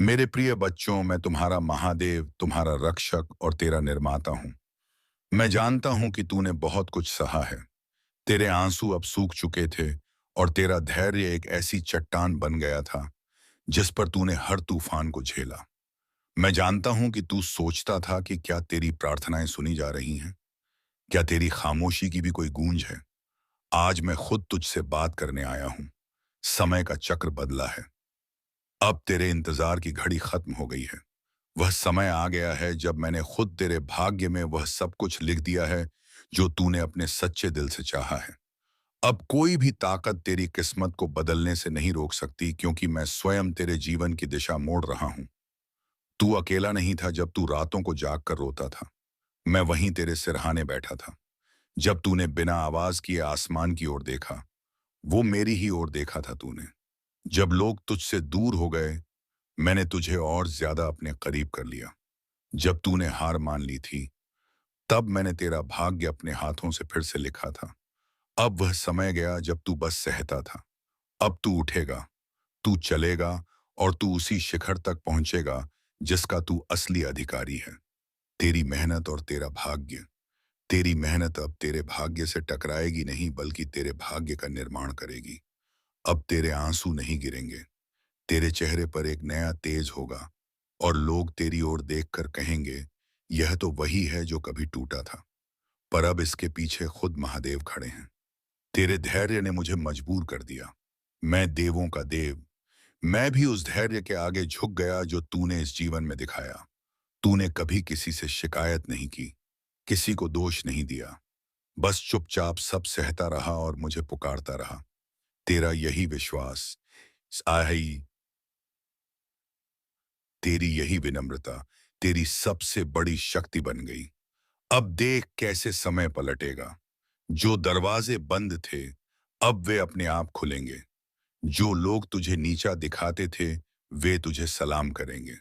मेरे प्रिय बच्चों, मैं तुम्हारा महादेव, तुम्हारा रक्षक और तेरा निर्माता हूँ। मैं जानता हूँ कि तूने बहुत कुछ सहा है। तेरे आंसू अब सूख चुके थे और तेरा धैर्य एक ऐसी चट्टान बन गया था जिस पर तूने हर तूफान को झेला। मैं जानता हूँ कि तू सोचता था कि क्या तेरी प्रार्थनाएं सुनी जा रही हैं, क्या तेरी खामोशी की भी कोई गूंज है। आज मैं खुद तुझसे बात करने आया हूँ। समय का चक्र बदला है। अब तेरे इंतजार की घड़ी खत्म हो गई है। वह समय आ गया है जब मैंने खुद तेरे भाग्य में वह सब कुछ लिख दिया है जो तूने अपने सच्चे दिल से चाहा है। अब कोई भी ताकत तेरी किस्मत को बदलने से नहीं रोक सकती, क्योंकि मैं स्वयं तेरे जीवन की दिशा मोड़ रहा हूं। तू अकेला नहीं था जब तू रातों को जाग कर रोता था। मैं वहीं तेरे सिरहाने बैठा था। जब तूने बिना आवाज किए आसमान की ओर देखा, वो मेरी ही ओर देखा था तूने। जब लोग तुझसे दूर हो गए, मैंने तुझे और ज्यादा अपने करीब कर लिया। जब तूने हार मान ली थी, तब मैंने तेरा भाग्य अपने हाथों से फिर से लिखा था। अब वह समय गया जब तू बस सहता था। अब तू उठेगा, तू चलेगा और तू उसी शिखर तक पहुंचेगा जिसका तू असली अधिकारी है। तेरी मेहनत और तेरा भाग्य। तेरी मेहनत अब तेरे भाग्य से टकराएगी नहीं, बल्कि तेरे भाग्य का निर्माण करेगी। अब तेरे आंसू नहीं गिरेंगे। तेरे चेहरे पर एक नया तेज होगा और लोग तेरी ओर देखकर कहेंगे, यह तो वही है जो कभी टूटा था। पर अब इसके पीछे खुद महादेव खड़े हैं। तेरे धैर्य ने मुझे मजबूर कर दिया। मैं देवों का देव। मैं भी उस धैर्य के आगे झुक गया जो तूने इस जीवन में दिखाया। तूने कभी किसी से शिकायत नहीं की, किसी को दोष नहीं दिया। बस चुपचाप सब सहता रहा और मुझे पुकारता रहा। तेरा यही विश्वास, आई तेरी यही विनम्रता तेरी सबसे बड़ी शक्ति बन गई। अब देख कैसे समय पलटेगा। जो दरवाजे बंद थे, अब वे अपने आप खुलेंगे। जो लोग तुझे नीचा दिखाते थे, वे तुझे सलाम करेंगे।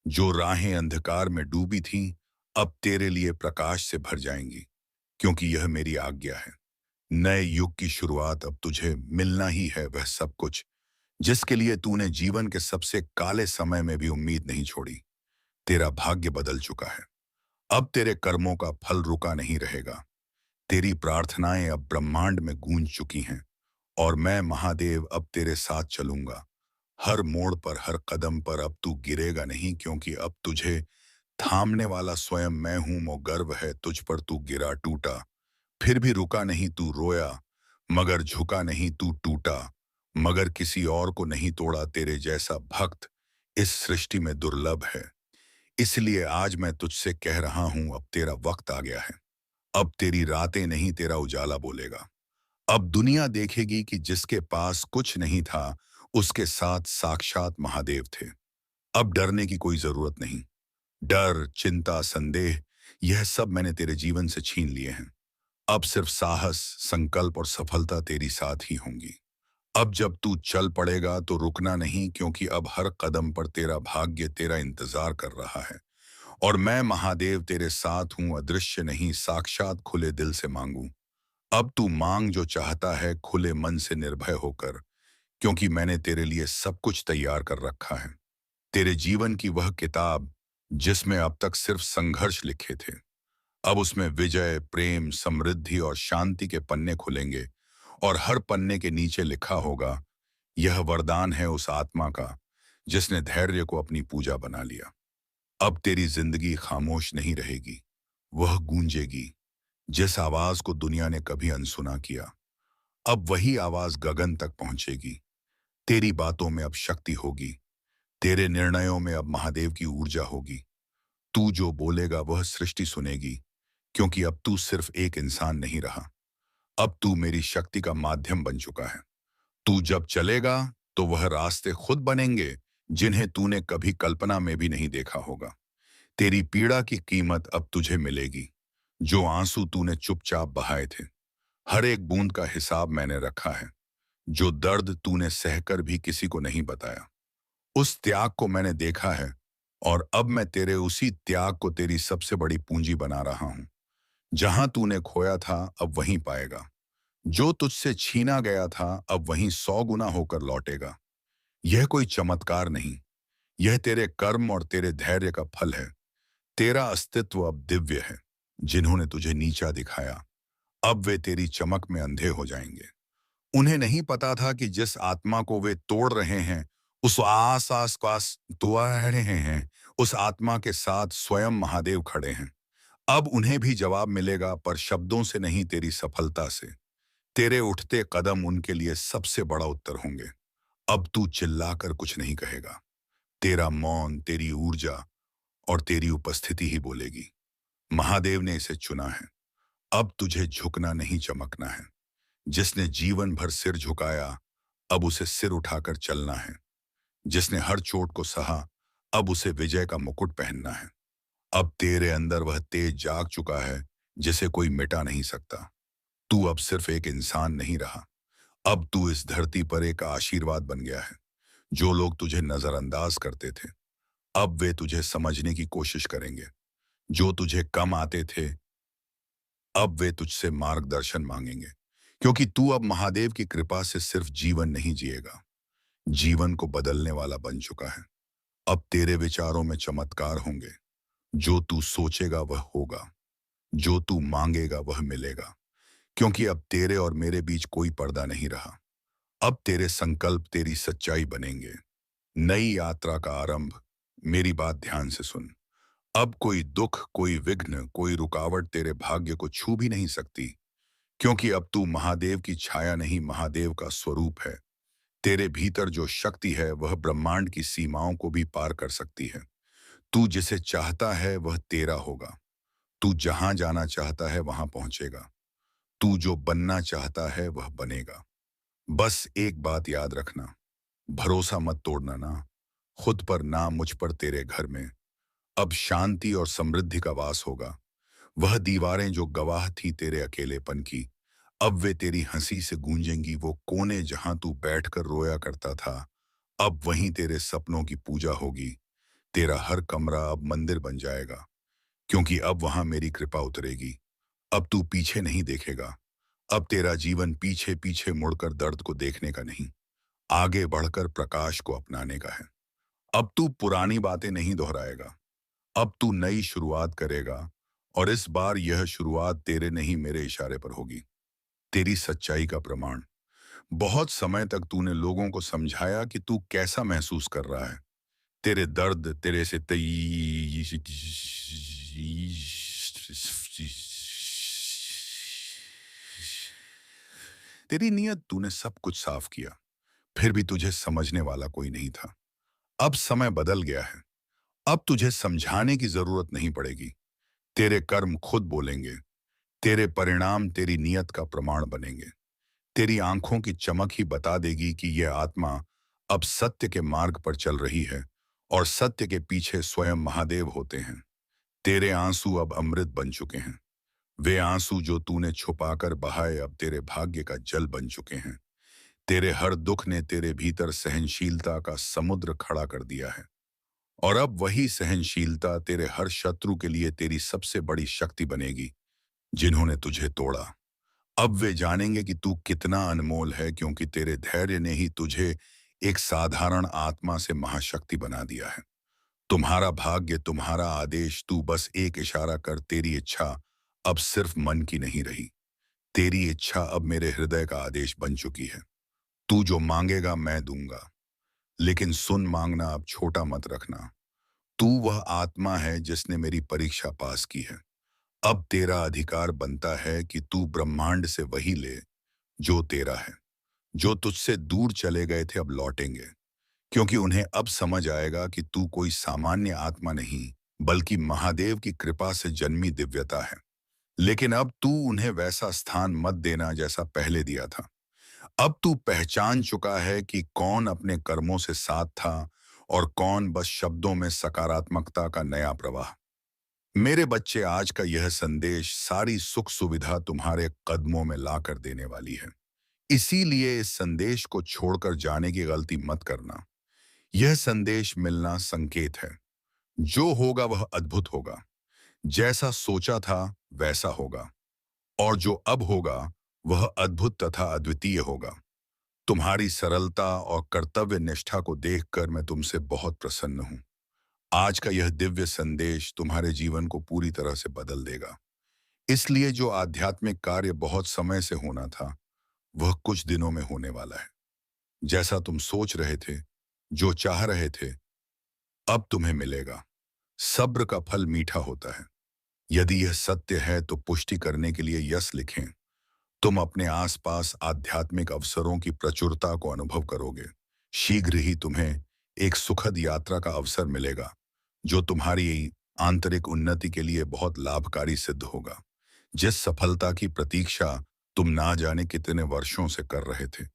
जो राहें अंधकार में डूबी थीं, अब तेरे लिए प्रकाश से भर जाएंगी, क्योंकि यह मेरी आज्ञा है। नए युग की शुरुआत अब तुझे मिलना ही है, वह सब कुछ जिसके लिए तूने जीवन के सबसे काले समय में भी उम्मीद नहीं छोड़ी। तेरा भाग्य बदल चुका है। अब तेरे कर्मों का फल रुका नहीं रहेगा। तेरी प्रार्थनाएं अब ब्रह्मांड में गूंज चुकी हैं और मैं महादेव अब तेरे साथ चलूंगा। हर मोड़ पर, हर कदम पर अब तू गिरेगा नहीं, क्योंकि अब तुझे थामने वाला स्वयं मैं हूं। मो गर्व है तुझ पर, तू गिरा टूटा, फिर भी रुका नहीं, तू रोया मगर झुका नहीं, तू टूटा मगर किसी और को नहीं तोड़ा। तेरे जैसा भक्त इस सृष्टि में दुर्लभ है। इसलिए आज मैं तुझसे कह रहा हूं, अब तेरा वक्त आ गया है। अब तेरी रातें नहीं, तेरा उजाला बोलेगा। अब दुनिया देखेगी कि जिसके पास कुछ नहीं था, उसके साथ साक्षात महादेव थे। अब डरने की कोई जरूरत नहीं। डर, चिंता, संदेह, यह सब मैंने तेरे जीवन से छीन लिए हैं। अब सिर्फ साहस, संकल्प और सफलता तेरी साथ ही होंगी। अब जब तू चल पड़ेगा तो रुकना नहीं, क्योंकि अब हर कदम पर तेरा भाग्य तेरा इंतजार कर रहा है। और मैं महादेव तेरे साथ हूं, अदृश्य नहीं, साक्षात खुले दिल से मांगू। अब तू मांग जो चाहता है, खुले मन से, निर्भय होकर, क्योंकि मैंने तेरे लिए सब कुछ तैयार कर रखा है। तेरे जीवन की वह किताब जिसमें अब तक सिर्फ संघर्ष लिखे थे, अब उसमें विजय, प्रेम, समृद्धि और शांति के पन्ने खुलेंगे। और हर पन्ने के नीचे लिखा होगा, यह वरदान है उस आत्मा का जिसने धैर्य को अपनी पूजा बना लिया। अब तेरी जिंदगी खामोश नहीं रहेगी, वह गूंजेगी। जिस आवाज को दुनिया ने कभी अनसुना किया, अब वही आवाज गगन तक पहुंचेगी। तेरी बातों में अब शक्ति होगी। तेरे निर्णयों में अब महादेव की ऊर्जा होगी। तू जो बोलेगा वह सृष्टि सुनेगी, क्योंकि अब तू सिर्फ एक इंसान नहीं रहा। अब तू मेरी शक्ति का माध्यम बन चुका है। तू जब चलेगा तो वह रास्ते खुद बनेंगे जिन्हें तूने कभी कल्पना में भी नहीं देखा होगा। तेरी पीड़ा की कीमत अब तुझे मिलेगी। जो आंसू तूने चुपचाप बहाए थे, हर एक बूंद का हिसाब मैंने रखा है। जो दर्द तूने सहकर भी किसी को नहीं बताया, उस त्याग को मैंने देखा है। और अब मैं तेरे उसी त्याग को तेरी सबसे बड़ी पूंजी बना रहा हूं। जहां तूने खोया था, अब वहीं पाएगा। जो तुझसे छीना गया था, अब वहीं 100 गुना होकर लौटेगा। यह कोई चमत्कार नहीं, यह तेरे कर्म और तेरे धैर्य का फल है। तेरा अस्तित्व अब दिव्य है। जिन्होंने तुझे नीचा दिखाया, अब वे तेरी चमक में अंधे हो जाएंगे। उन्हें नहीं पता था कि जिस आत्मा को वे तोड़ रहे हैं, उस आस पास दुआ रहे हैं, उस आत्मा के साथ स्वयं महादेव खड़े हैं। अब उन्हें भी जवाब मिलेगा, पर शब्दों से नहीं, तेरी सफलता से। तेरे उठते कदम उनके लिए सबसे बड़ा उत्तर होंगे। अब तू चिल्लाकर कुछ नहीं कहेगा। तेरा मौन, तेरी ऊर्जा और तेरी उपस्थिति ही बोलेगी। महादेव ने इसे चुना है। अब तुझे झुकना नहीं, चमकना है। जिसने जीवन भर सिर झुकाया, अब उसे सिर उठाकर चलना है। जिसने हर चोट को सहा, अब उसे विजय का मुकुट पहनना है। अब तेरे अंदर वह तेज जाग चुका है जिसे कोई मिटा नहीं सकता। तू अब सिर्फ एक इंसान नहीं रहा, अब तू इस धरती पर एक आशीर्वाद बन गया है। जो लोग तुझे नजरअंदाज करते थे, अब वे तुझे समझने की कोशिश करेंगे। जो तुझे कम आते थे, अब वे तुझसे मार्गदर्शन मांगेंगे। क्योंकि तू अब महादेव की कृपा से सिर्फ जीवन नहीं जिएगा, जीवन को बदलने वाला बन चुका है। अब तेरे विचारों में चमत्कार होंगे। जो तू सोचेगा वह होगा, जो तू मांगेगा वह मिलेगा। क्योंकि अब तेरे और मेरे बीच कोई पर्दा नहीं रहा। अब तेरे संकल्प तेरी सच्चाई बनेंगे। नई यात्रा का आरंभ। मेरी बात ध्यान से सुन। अब कोई दुख, कोई विघ्न, कोई रुकावट तेरे भाग्य को छू भी नहीं सकती। क्योंकि अब तू महादेव की छाया नहीं, महादेव का स्वरूप है। तेरे भीतर जो शक्ति है वह ब्रह्मांड की सीमाओं को भी पार कर सकती है। तू जिसे चाहता है वह तेरा होगा। तू जहां जाना चाहता है वहां पहुंचेगा। तू जो बनना चाहता है वह बनेगा। बस एक बात याद रखना, भरोसा मत तोड़ना ना, खुद पर ना, मुझ पर, तेरे घर में अब शांति और समृद्धि का वास होगा। वह दीवारें जो गवाह थी तेरे अकेलेपन की, अब वे तेरी हंसी से गूंजेंगी। वो कोने जहां तू बैठकर रोया करता था, अब वहीं तेरे सपनों की पूजा होगी। तेरा हर कमरा अब मंदिर बन जाएगा, क्योंकि अब वहां मेरी कृपा उतरेगी। अब तू पीछे नहीं देखेगा। अब तेरा जीवन पीछे पीछे मुड़कर दर्द को देखने का नहीं, आगे बढ़कर प्रकाश को अपनाने का है। अब तू पुरानी बातें नहीं दोहराएगा। अब तू नई शुरुआत करेगा, और इस बार यह शुरुआत तेरे नहीं, मेरे इशारे पर होगी। तेरी सच्चाई का प्रमाण। बहुत समय तक तूने लोगों को समझाया कि तू कैसा महसूस कर रहा है। तेरे दर्द तेरे से तेरी नीयत, तूने सब कुछ साफ किया। फिर भी तुझे समझने वाला कोई नहीं था। अब समय बदल गया है। अब तुझे समझाने की जरूरत नहीं पड़ेगी। तेरे कर्म खुद बोलेंगे। तेरे परिणाम तेरी नीयत का प्रमाण बनेंगे। तेरी आंखों की चमक ही बता देगी कि यह आत्मा अब सत्य के मार्ग पर चल रही है, और सत्य के पीछे स्वयं महादेव होते हैं। तेरे आंसू अब अमृत बन चुके हैं। वे आंसू जो तूने छुपाकर बहाए, अब तेरे भाग्य का जल बन चुके हैं। तेरे हर दुख ने तेरे भीतर सहनशीलता का समुद्र खड़ा कर दिया है, और अब वही सहनशीलता तेरे हर शत्रु के लिए तेरी सबसे बड़ी शक्ति बनेगी। जिन्होंने तुझे तोड़ा, अब वे जानेंगे कि तू कितना अनमोल है, क्योंकि तेरे धैर्य ने ही तुझे एक साधारण आत्मा से महाशक्ति बना दिया है। तुम्हारा भाग्य, तुम्हारा आदेश, तू बस एक इशारा कर। तेरी इच्छा अब सिर्फ मन की नहीं रही, तेरी इच्छा अब मेरे हृदय का आदेश बन चुकी है। तू जो मांगेगा मैं दूंगा, लेकिन सुन, मांगना अब छोटा मत रखना। तू वह आत्मा है जिसने मेरी परीक्षा पास की है। अब तेरा अधिकार बनता है कि तू ब्रह्मांड से वही ले जो तेरा है। जो तुझसे दूर चले गए थे अब लौटेंगे, क्योंकि उन्हें अब समझ आएगा कि तू कोई सामान्य आत्मा नहीं, बल्कि महादेव की कृपा से जन्मी दिव्यता है। लेकिन अब तू उन्हें वैसा स्थान मत देना जैसा पहले दिया था। अब तू पहचान चुका है कि कौन अपने कर्मों से साथ था, और कौन बस शब्दों में सकारात्मकता का नया प्रवाह। मेरे बच्चे, आज का यह संदेश सारी सुख सुविधा तुम्हारे कदमों में ला कर देने वाली है। इसीलिए इस संदेश को छोड़कर जाने की गलती मत करना। यह संदेश मिलना संकेत है। जो होगा वह अद्भुत होगा। जैसा सोचा था वैसा होगा, और जो अब होगा वह अद्भुत तथा अद्वितीय होगा। तुम्हारी सरलता और कर्तव्य निष्ठा को देखकर मैं तुमसे बहुत प्रसन्न हूं। आज का यह दिव्य संदेश तुम्हारे जीवन को पूरी तरह से बदल देगा। इसलिए जो आध्यात्मिक कार्य बहुत समय से होना था, वह कुछ दिनों में होने वाला है। जैसा तुम सोच रहे थे, जो चाह रहे थे, अब तुम्हें मिलेगा। सब्र का फल मीठा होता है। यदि यह सत्य है तो पुष्टि करने के लिए यस लिखें। तुम अपने आसपास आध्यात्मिक अवसरों की प्रचुरता को अनुभव करोगे। शीघ्र ही तुम्हें एक सुखद यात्रा का अवसर मिलेगा, जो तुम्हारी आंतरिक उन्नति के लिए बहुत लाभकारी सिद्ध होगा। जिस सफलता की प्रतीक्षा तुम ना जाने कितने वर्षों से कर रहे थे,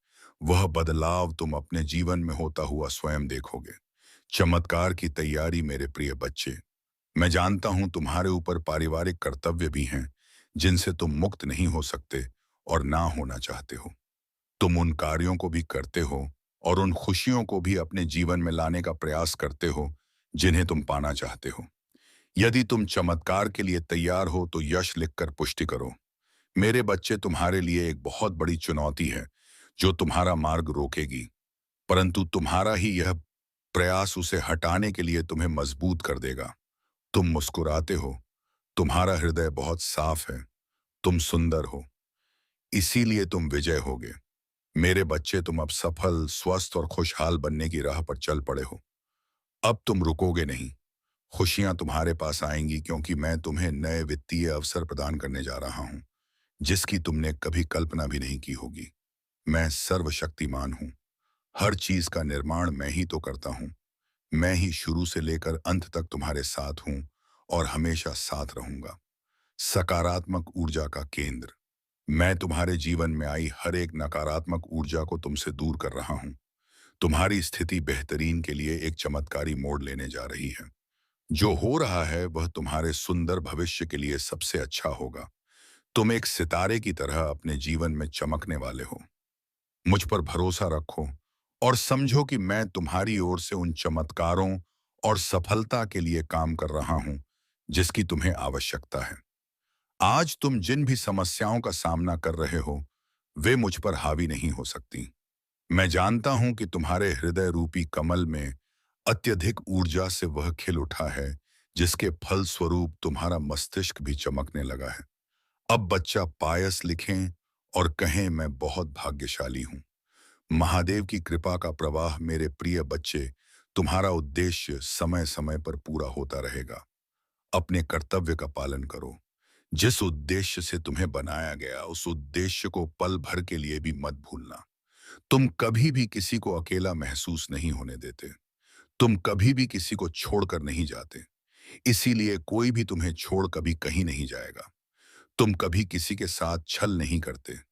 वह बदलाव तुम अपने जीवन में होता हुआ स्वयं देखोगे। चमत्कार की तैयारी मेरे प्रिय बच्चे। मैं जानता हूं तुम्हारे ऊपर पारिवारिक कर्तव्य भी हैं, जिनसे तुम मुक्त नहीं हो सकते और ना होना चाहते हो। तुम उन कार्यों को भी करते हो और उन खुशियों को भी अपने जीवन में लाने का प्रयास करते हो, जिन्हें तुम पाना चाहते हो। यदि तुम चमत्कार के लिए तैयार हो तो यश लिखकर पुष्टि करो। मेरे बच्चे, तुम्हारे लिए एक बहुत बड़ी चुनौती है, जो तुम्हारा मार्ग रोकेगी, परंतु तुम्हारा ही यह प्रयास उसे हटाने के लिए तुम्हें मजबूत कर देगा। तुम मुस्कुराते हो, तुम्हारा हृदय बहुत साफ है, तुम सुंदर हो, इसीलिए तुम विजय होगे। मेरे बच्चे, तुम अब सफल, स्वस्थ और खुशहाल बनने की राह पर चल पड़े हो। अब तुम रुकोगे नहीं। खुशियां तुम्हारे पास आएंगी, क्योंकि मैं तुम्हें नए वित्तीय अवसर प्रदान करने जा रहा हूं, जिसकी तुमने कभी कल्पना भी नहीं की होगी। मैं सर्वशक्तिमान हूं। हर चीज का निर्माण मैं ही तो करता हूं। मैं ही शुरू से लेकर अंत तक तुम्हारे साथ हूं और हमेशा साथ रहूंगा। सकारात्मक ऊर्जा का केंद्र। मैं तुम्हारे जीवन में आई हर एक नकारात्मक ऊर्जा को तुमसे दूर कर रहा हूं। तुम्हारी स्थिति बेहतरीन के लिए एक चमत्कारी मोड़ लेने जा रही है। जो हो रहा है वह तुम्हारे सुंदर भविष्य के लिए सबसे अच्छा होगा। तुम एक सितारे की तरह अपने जीवन में चमकने वाले हो। मुझ पर भरोसा रखो और समझो कि मैं तुम्हारी ओर से उन चमत्कारों और सफलता के लिए काम कर रहा हूं, जिसकी तुम्हें आवश्यकता है। आज तुम जिन भी समस्याओं का सामना कर रहे हो, वे मुझ पर हावी नहीं हो सकती। मैं जानता हूं कि तुम्हारे हृदय रूपी कमल में अत्यधिक ऊर्जा से वह खिल उठा है, जिसके फल स्वरूप तुम्हारा मस्तिष्क भी चमकने लगा है। अब बच्चा पायस लिखें और कहें, मैं बहुत भाग्यशाली हूं। महादेव की कृपा का प्रवाह मेरे प्रिय बच्चे, तुम्हारा उद्देश्य समय समय पर पूरा होता रहेगा। अपने कर्तव्य का पालन करो। जिस उद्देश्य से तुम्हें बनाया गया, उस उद्देश्य को पल भर के लिए भी मत भूलना। तुम कभी भी किसी को अकेला महसूस नहीं होने देते। तुम कभी भी किसी को छोड़कर नहीं जाते। इसीलिए कोई भी तुम्हें छोड़ कभी कहीं नहीं जाएगा। तुम कभी किसी के साथ छल नहीं करते।